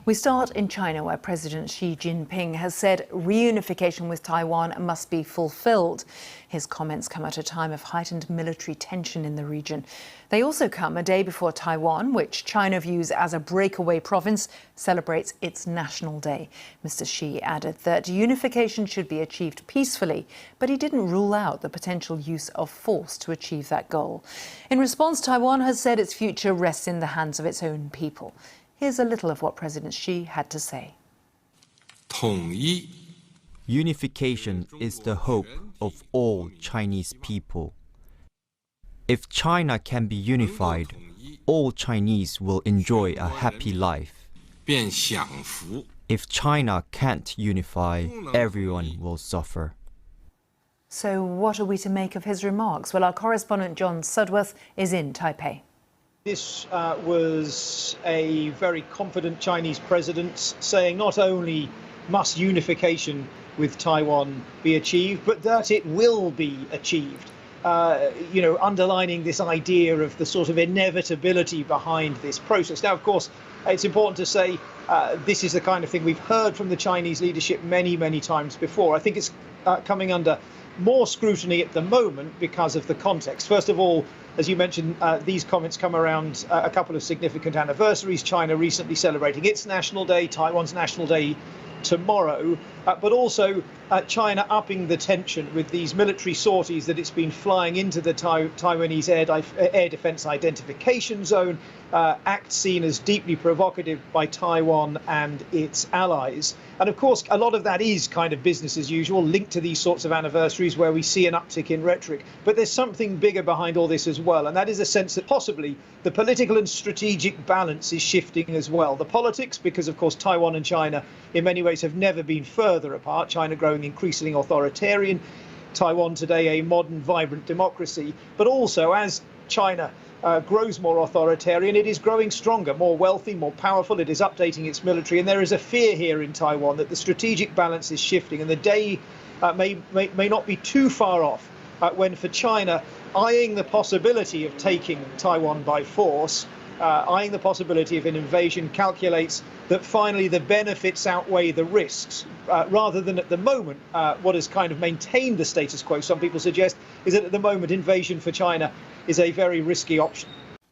We start in China, where President Xi Jinping has said reunification with Taiwan must be fulfilled. His comments come at a time of heightened military tension in the region. They also come a day before Taiwan, which China views as a breakaway province, celebrates its National Day. Mr. Xi added that unification should be achieved peacefully, but he didn't rule out the potential use of force to achieve that goal. In response, Taiwan has said its future rests in the hands of its own people. Here's a little of what President Xi had to say. Unification is the hope of all Chinese people. If China can be unified, all Chinese will enjoy a happy life. If China can't unify, everyone will suffer. So what are we to make of his remarks? Well, our correspondent John Sudworth is in Taipei. This was a very confident Chinese president saying not only must unification with Taiwan be achieved, but that it will be achieved. Underlining this idea of the sort of inevitability behind this process. Now, of course, it's important to say this is the kind of thing we've heard from the Chinese leadership many, many times before. I think it's coming under more scrutiny at the moment because of the context. First of all, as you mentioned, these comments come around a couple of significant anniversaries. China recently celebrating its National Day, Taiwan's National Day tomorrow, but also China upping the tension with these military sorties that it's been flying into the Taiwanese air defense identification zone, act seen as deeply provocative by Taiwan and its allies. And of course, a lot of that is kind of business as usual, linked to these sorts of anniversaries where we see an uptick in rhetoric. But there's something bigger behind all this as well, and that is a sense that possibly the political and strategic balance is shifting as well. The politics, because of course Taiwan and China in many ways have never been further apart, China growing increasingly authoritarian, Taiwan today a modern, vibrant democracy, but also as China grows more authoritarian, it is growing stronger, more wealthy, more powerful. It is updating its military, and there is a fear here in Taiwan that the strategic balance is shifting, and the day may not be too far off when, for China, eyeing the possibility of taking Taiwan by force, eyeing the possibility of an invasion, calculates that finally the benefits outweigh the risks, rather than at the moment what has kind of maintained the status quo, some people suggest, is that at the moment invasion for China is a very risky option.